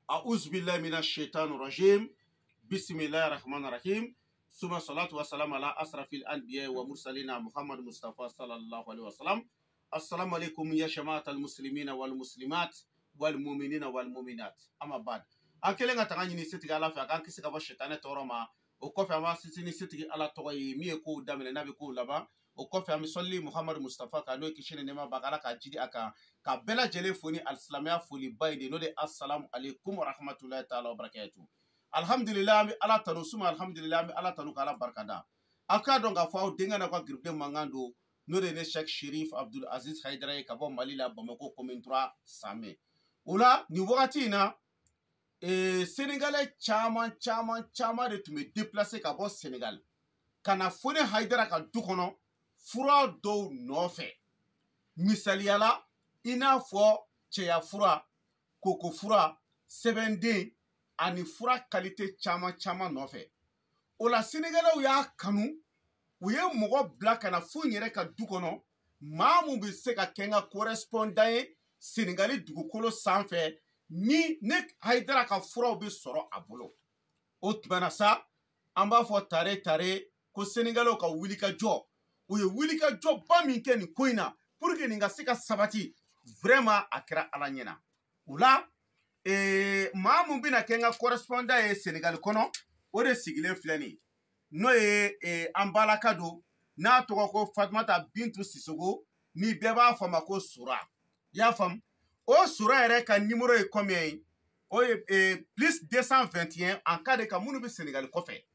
A'udhu billahi minash shaitanir rajim. Bismillahir rahmanir rahim. Suma salatu wa salam ala asrafil anbiya wa mursalina Muhammad Mustafa sallallahu alaihi wasallam. Assalamu alaikum ya jama'atal muslimina wal muslimat wal mu'minina wal mu'minat. Amma bad. Akele nga tanga nyini sitigi ala fa kan kisi ka ba shaitane toroma. O kofi ama sitini sitigi ala toyi mi ko damene nabi ko laba. O kofi ami solli Muhammad Mustafa ka no kishine nema bakala ka jidi aka ka bela jele foni al-islamia foli bayde no de assalamu alaikum wa rahmatullahi ta'ala wa barakatuh. Alhamdulillah mi ala tanu suma alhamdulillah mi ala tanu kala barkada. Aka don ga fawo denga na kwa girbe mangando no de ne Sheikh Sherif Abdul Aziz Haidara ka bo Mali la Bamako commune 3 Same. Ola ni wakati na Sénégalais chaman de tu me déplacer ka bo Sénégal. Kana fone Haidara ka du kono fura do nofe. Misaliyala ina fo cheya fura koko fura 7D ani fura qualité chaman nofe. Ola Sénégalais ya kanu uye mogo black na fu nyere ka du kono mamu bi se ka kenga correspondant Sénégalais dugukolo sanfɛ ni ne Haidara ka fura bi sɔrɔ a bolo. O tuma sa an b'a fɔ tare ko Sénégalais ka wuli ka jɔ. U ye wuli ka jɔ ba min kɛ nin ko in na pour que nin ka se ka sabati vraiment a kɛra Ala ɲɛna. O la maa mun bɛna kɛ n ka correspondant ye Sénégal kɔnɔ o de sigilen filɛ nin ye n'o ye an balaka don n'a tɔgɔ ko Fatumata Bintu Sisogo ni bɛɛ b'a fɔ a ma ko Sura. I y'a faamu? O Sura yɛrɛ ka numéro ye combien ye? O ye plus 221 en cas de ka minnu bɛ Sénégal kɔfɛ.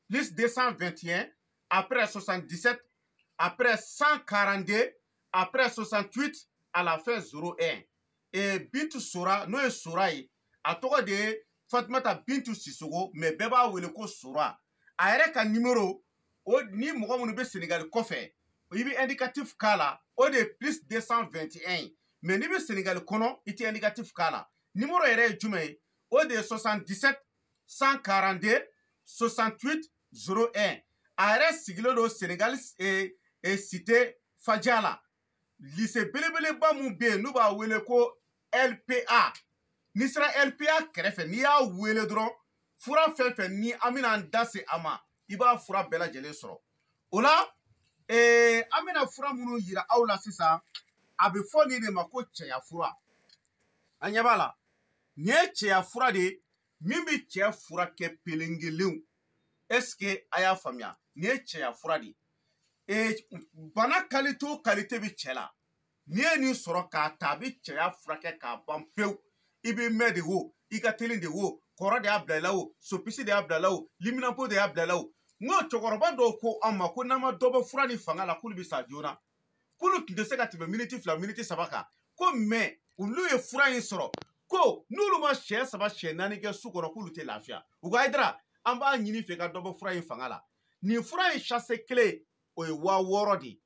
Plus 221 après 77 après 142 après 68 à la fin 01. Et Bintu Sura n'o ye Sura ye a tɔgɔ de ye Fatumata Bintu Sisogo mais bɛɛ b'a wele ko Sura. A yɛrɛ ka numéro o ni mɔgɔ minnu bɛ Sénégal kɔfɛ i bɛ indicatif k'a la o de ye plus 221 mais n'i bɛ Sénégal kɔnɔ i tɛ indicatif k'a la. Numéro yɛrɛ ye jumɛn ye? O de ye 77 142 68 01. A yɛrɛ sigilen don Sénégal cité Fadia la. Lycée belebeleba mun bɛ yen n'u b'a wele ko LPA. N'i sera LPA kɛrɛfɛ n'i y'a wele dɔrɔn fura fɛn fɛn ni an bɛna an da se a ma i b'a fura bɛɛ lajɛlen sɔrɔ. O la an bɛna fura minnu yira aw la sisan a bɛ fɔ nin de ma ko cɛya fura. An ɲɛ b'a la nin ye cɛya fura de ye min bɛ cɛ furakɛ pelengelenw. Est-ce que a y'a faamuya? Nin ye cɛya fura de ye. Bana qualité o qualité bɛ cɛ la n'i ye nin sɔrɔ k'a ta a bɛ cɛya furakɛ k'a ban pewu. I bɛ mɛn de wo i ka teli de wo kɔrɔ de y'a bila i la o sopisi de y'a bila i la o liminanpo de y'a bila i la o. N ko cɛkɔrɔba dɔw ko an ma ko n'an ma dɔ bɔ fura ni fanga la k'olu bɛ sa joona k'olu tun tɛ se ka tɛmɛ miniti 2 miniti 3 kan ko mais olu ye fura in sɔrɔ ko n'olu ma siɲɛ 3 siɲɛ 4 kɛ su kɔnɔ k'olu tɛ lafiya. U ko Haidara an b'a ɲini fɛ ka dɔ bɔ fura in fanga la. Nin fura in sachet kelen o ye 6000 de ye.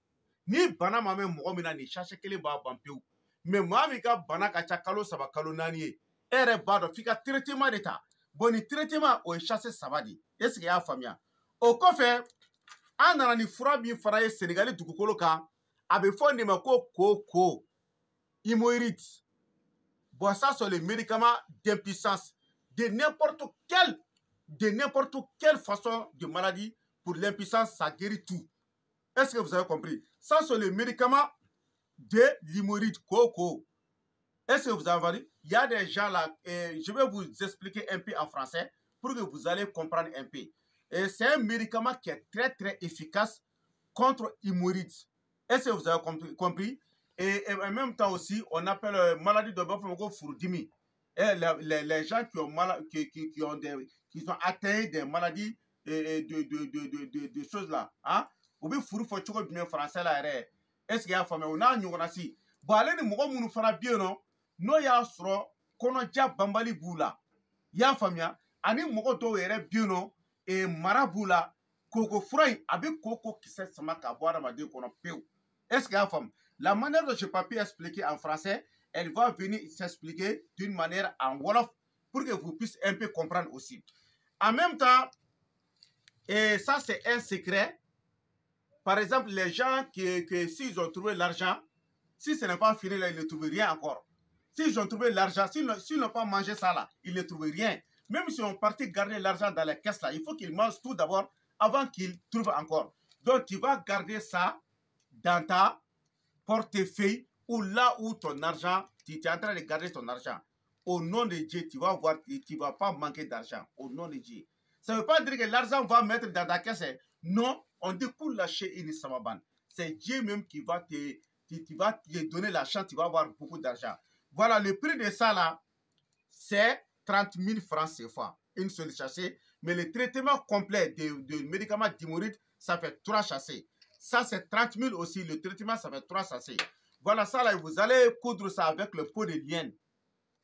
Ni bana ma mɛn mɔgɔ min na nin sachet kelen b'a ban pewu. Mais maa min ka bana ka ca kalo 3 kalo 4 ye e yɛrɛ b'a dɔn f'i ka traitement de ta. Bon nin traitement o ye sachet 3 de ye. Est ce que i y'a faamuya? O kɔfɛ an nana ni fura min fana ye Sénégal dugukolo kan a bɛ fɔ nin ma ko koko hémorroïde. Bon ça sont les médicaments d'impuissance de n'importe quelle façon de maladie pour l'impuissance ça guérit tout. Est-ce que vous avez compris? Ça sont les médicaments de l'hémorroïde coco. Est-ce que vous avez compris? Il y a des gens là, je vais vous expliquer un peu en français pour que vous allez comprendre un peu. C'est un médicament qui est très efficace contre l'hémorroïde. Est-ce que vous avez compris? Et en même temps aussi, on appelle maladie de Bafamoko Fourdimi. Les gens qui sont atteints des maladies de choses là. Hein? Ou bien Fourou Fochoko bien français là. Est-ce qu'il y a famille? On a un si. Bon, allez, nous mourons faire bien non? No y'a sɔrɔ kɔnɔja banbali b'u la. I y'a faamuya? Ani mɔgɔ dɔw yɛrɛ bɛ yen nɔ mara b'u la. Koko fura in a bɛ koko kisɛ sama ka bɔ adamaden kɔnɔ pewu. Est-ce que y'a faamu? La manière dont je peux pas expliquer en français, elle va venir s'expliquer d'une manière en wolof pour que vous puissiez un peu comprendre aussi. En même temps, et ça c'est un secret. Par exemple, les gens qui s'ils ont trouvé l'argent, si ce n'est pas fini là, ils ne trouvent rien encore. S'ils ont trouvé l'argent, s'ils n'ont pas mangé ça là, ils ne trouvent rien. Même si on partit garder l'argent dans les caisses là, il faut qu'ils mangent tout d'abord avant qu'ils trouvent encore. Donc tu vas garder ça dans ta portefeuille ou là où ton argent, tu es en train de garder ton argent. Au nom de Dieu, tu vas voir, tu ne vas pas manquer d'argent. Au nom de Dieu. Ça ne veut pas dire que l'argent va mettre dans ta caisse. Non, on dit pour lâcher une samaban. C'est Dieu même qui va te donner la chance, tu vas avoir beaucoup d'argent. Voilà, le prix de ça là, c'est 30 000 francs CFA, une seule sachet. Mais le traitement complet de médicaments d'hémorroïdes, ça fait 3 sachets. Ça, c'est 30 000 aussi. Le traitement, ça fait 3 sachets. Voilà ça là, vous allez coudre ça avec le pot de lienne.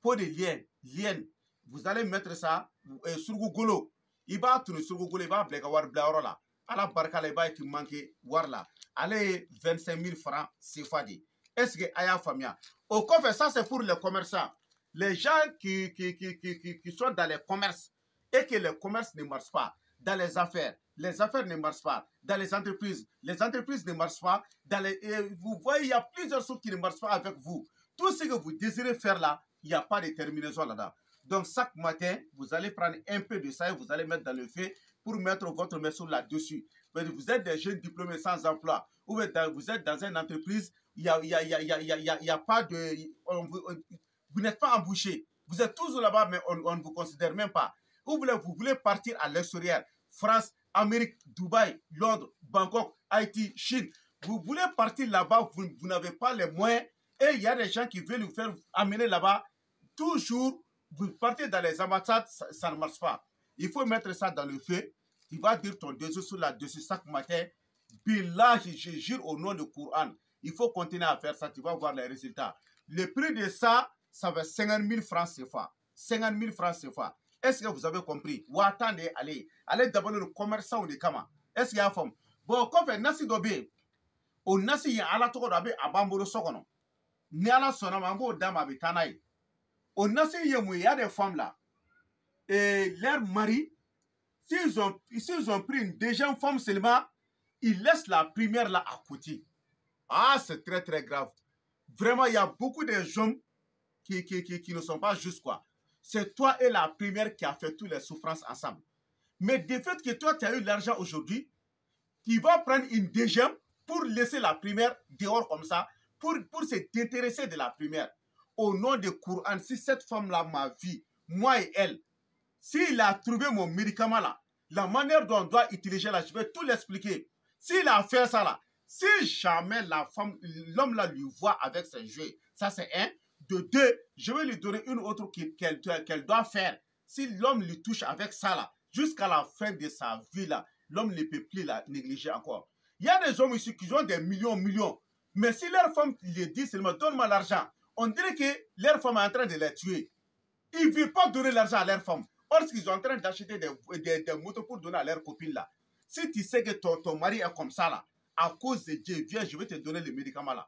Pot de lienne. Vous allez mettre ça sur Google. Il va tourner sur Google, il va avoir bla là. À la barca, il va être manqué war là. Allez, 25 000 francs CFA. Est-ce que Aya Famia? Au coffre, ça c'est pour les commerçants. Les gens qui sont dans les commerces et que le commerce ne marche pas, dans les affaires ne marchent pas, dans les entreprises ne marchent pas, vous voyez, il y a plusieurs choses qui ne marchent pas avec vous. Tout ce que vous désirez faire là, il n'y a pas de terminaison là-dedans. Donc chaque matin, vous allez prendre un peu de ça et vous allez mettre dans le feu pour mettre votre maison là-dessus. Vous êtes des jeunes diplômés sans emploi, ou vous êtes dans une entreprise, il y a pas de... vous n'êtes pas embauché. Vous êtes toujours là-bas, mais on ne vous considère même pas. Vous voulez partir à l'extérieur, France, Amérique, Dubaï, Londres, Bangkok, Haïti, Chine. Vous voulez partir là-bas, vous n'avez pas les moyens. Et il y a des gens qui veulent vous faire amener là-bas. Toujours, vous partez dans les ambassades, ça ne marche pas. Il faut mettre ça dans le feu. Tu vas dire ton désir sur là-dessus chaque matin. Billah, je jure au nom du Coran. Il faut continuer à faire ça, tu vas voir les résultats. Le prix de ça, ça va 50 000 francs CFA. 50 000 francs CFA. Est-ce que vous avez compris? Ou attendez, allez d'abord le commerçant ou le kama. Est-ce qu'il y a femme? Bon, quand on fait nasi dobe, au nasi y a ala toko dobe à bambolo sokono. Ni ala sonamambo dama abitanaï. Au nasi y a des femmes là. Et leur mari, s'ils ont pris une deuxième femme seulement, ils laissent la première là à côté. Ah, c'est très très grave. Vraiment, il y a beaucoup de gens qui ne sont pas justes, quoi. C'est toi et la première qui a fait toutes les souffrances ensemble. Mais du fait que toi, tu as eu l'argent aujourd'hui, tu vas prendre une deuxième pour laisser la première dehors comme ça, pour se déintéresser de la première. Au nom de Coran, si cette femme-là m'a vu, moi et elle, s'il a trouvé mon médicament là, la manière dont on doit utiliser là, je vais tout l'expliquer. S'il a fait ça là, si jamais la femme, l'homme là lui voit avec ses jeux, ça c'est un. De deux, je vais lui donner une autre qu'elle doit faire. Si l'homme lui touche avec ça là, jusqu'à la fin de sa vie là, l'homme ne peut plus la négliger encore. Il y a des hommes ici qui ont des millions. Mais si leur femme lui dit seulement donne-moi l'argent, on dirait que leur femme est en train de les tuer. Ils ne veulent pas donner l'argent à leur femme. Or, ils sont en train d'acheter des motos pour donner à leur copine là. Si tu sais que ton mari est comme ça là, à cause de Dieu, viens, je vais te donner le médicament là.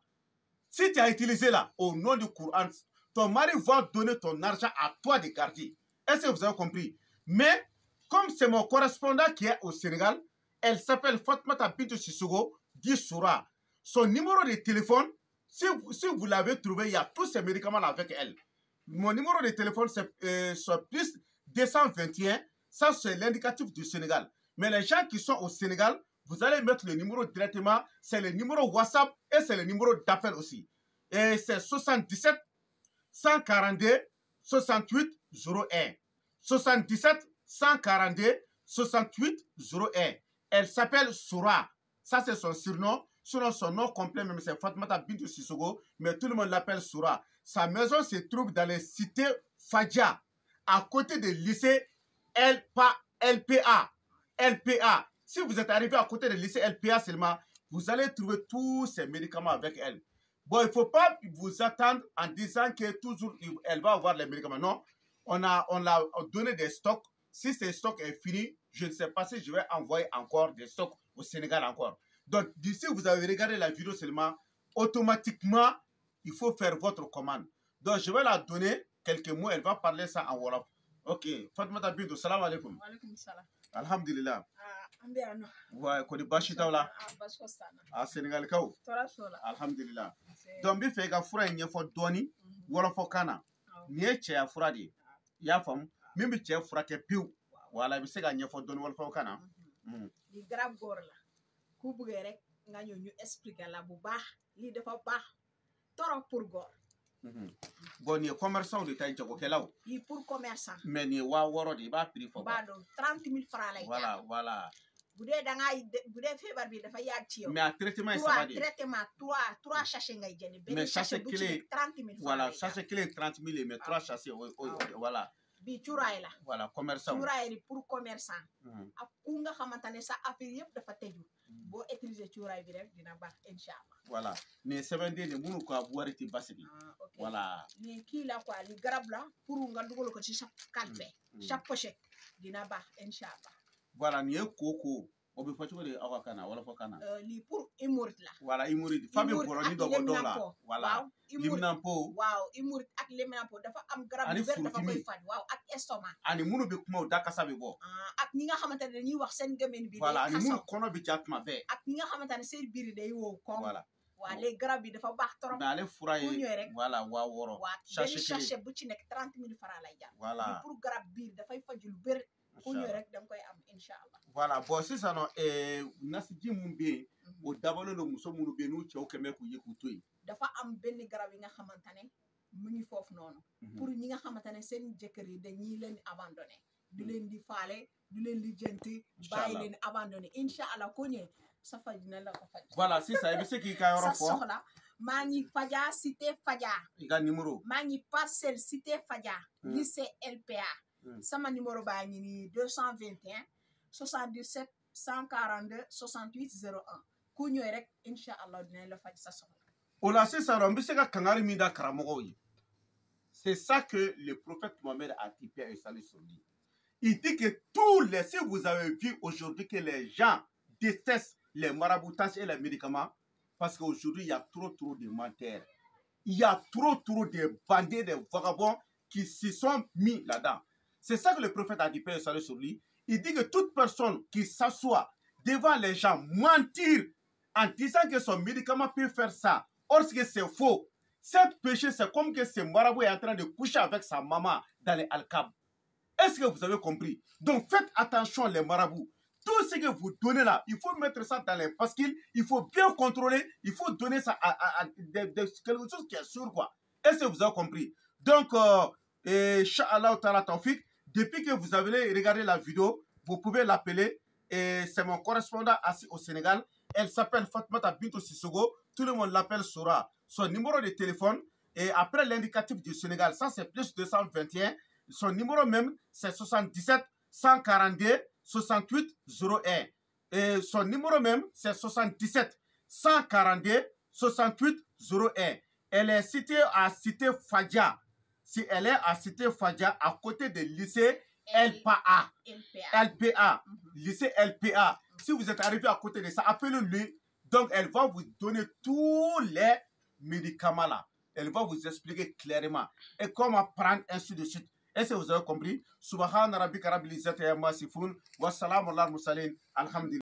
Si tu as utilisé là, au nom du Coran, ton mari va donner ton argent à toi de garder. Est-ce que vous avez compris? Mais, comme c'est mon correspondant qui est au Sénégal, elle s'appelle Fatmata Bintou Sissoko, dit Soura. Son numéro de téléphone, si vous l'avez trouvé, il y a tous ces médicaments là avec elle. Mon numéro de téléphone, c'est plus 221. Ça, c'est l'indicatif du Sénégal. Mais les gens qui sont au Sénégal, vous allez mettre le numéro directement. C'est le numéro WhatsApp et c'est le numéro d'appel aussi. Et c'est 77 142 68 01. 77 142 68 01. Elle s'appelle Soura. Ça, c'est son surnom. Sinon, son nom complet, même c'est Fatmata Bintou Sissoko, mais tout le monde l'appelle Soura. Sa maison se trouve dans les cités Fadia, à côté du lycée LPA. Si vous êtes arrivé à côté du lycée LPA seulement, vous allez trouver tous ces médicaments avec elle. Bon, il ne faut pas vous attendre en disant que toujours elle va avoir les médicaments. Non, on l'a donné des stocks. Si ces stocks est fini, je ne sais pas si je vais envoyer encore des stocks au Sénégal encore. Donc, d'ici vous avez regardé la vidéo seulement, automatiquement, il faut faire votre commande. Donc, je vais la donner quelques mots. Elle va parler ça en Wolof. Ok. Fatmata Bintou, salam alaikum. Wa alaikum salam. alhamdulillah ambe ano wa ko di bashi tawla basko sana a Senegal kaw tora sola alhamdulillah donc bi fe ka fura ɲɛfɔ dɔɔni wɔlɔfɔ kana ni ye cɛya fura de y'a faamu min bi cɛ furakɛ pewu wala bi se ka ɲɛfɔ dɔɔni wɔlɔfɔ kana di garab gor la ku bëgg rek nga ñu expliquer la bu baax li dafa baax torop pour gor bon ni commerçant de tay jagokɛlaw yi pour commerçant mais ni wa wɔrɔ de i b'a prix fɔ ba do 30,000 francs lay voilà budé da nga budé febar bi dafa yaag ci yow mais a traitement est ça traitement 3 sachets ngay jënd mais sachet clé 30,000 francs voilà sachet clé 30,000 mais 3 sachets voilà bi cuuraay la voilà commerçant cuuraay pour commerçant ak ku nga xamantane sa affaire yépp dafa teju bo utiliser cuuraay bi rek dina baax inshallah voilà ni sebende ni munu ko abuari ti basigi voilà ni ki la quoi li garab la pour nga dugal ko ci chaque calpe chaque pochette dina baax inshallah voilà ni koko o be fatu de awakana wala fokana li pour hémorroïde la voilà hémorroïde fabe boro ni do do la voilà limnampo waaw hémorroïde ak limnampo dafa am garab bu ber dafa koy faj waaw ak estomac ani munu be kuma da kasa be bo ak ñi nga xamantane dañuy wax seen gemen bi voilà ani munu kono bi jatma be ak ñi nga xamantane seen biir day wo ko voilà wa les garab bi dafa baax trop mais ale fura yi voilà wa woro sachet bu ci nek 30,000 francs lay jar voilà pour garab biir dafay fajul ber ku ñu rek dang koy am inshallah voilà bon c'est ça non nasiji mun be o dabalo no muso munu be nu ciow keme ku yeku toy dafa am benn garab yi nga xamantane mu ngi fofu noonu pour ñi nga xamantane seen jëkkër yi dañuy leen abandonné du leen di faale du leen di jënti bàyyi leen abandonné inshallah ko ñe sa faj dina la ko faj voilà c'est ça et c'est qui ka yoro fo soxla maa ngi faja cité faja iga numéro maa ngi parcelle cité faja lycée LPA sama numéro baa ngi ni 221 77 142 68 01 ku ñëw rek inshallah dina la faj sa soxla ola c'est ça on ka kangari mi da karamogo yi c'est ça que le prophète Mohammed a typé et salut sur lui il dit que tous les si vous avez vu aujourd'hui que les gens détestent les maraboutages et les médicaments parce qu'aujourd'hui il y a trop de menteurs il y a trop de bandits de vagabonds qui se sont mis là-dedans. C'est ça que le prophète a dit, Père salut sur lui. Il dit que toute personne qui s'assoit devant les gens, mentir en disant que son médicament peut faire ça, or c'est faux. Cet péché, c'est comme que ce marabout est en train de coucher avec sa maman dans les alcab. Est-ce que vous avez compris? Donc faites attention les marabouts. Tout ce que vous donnez là, il faut mettre ça dans les bascules, il faut bien contrôler, il faut donner ça à quelque chose qui est sûr quoi. Est-ce que vous avez compris? Donc, Inch'Allah Ta'ala Tawfiq, depuis que vous avez regardé la vidéo, vous pouvez l'appeler. Et c'est mon correspondant assis au Sénégal. Elle s'appelle Fatmata Bintou Sissogo. Tout le monde l'appelle Sora. Son numéro de téléphone, et après l'indicatif du Sénégal, ça c'est plus 221. Son numéro même, c'est 77 142 68 01. Et son numéro même, c'est 77 142 68 01. Elle est située à Cité Fadia. Si elle est à Cité Fadia, à côté du lycée LPA. Lycée LPA. Si vous êtes arrivé à côté de ça, appelez-lui. Donc, elle va vous donner tous les médicaments là. Elle va vous expliquer clairement. Et comment prendre, ainsi de suite. Est-ce que vous avez compris? Subhana rabbika rabbil izzati amma yasifun. Wassalamu ala al-mursalin. Alhamdulillah.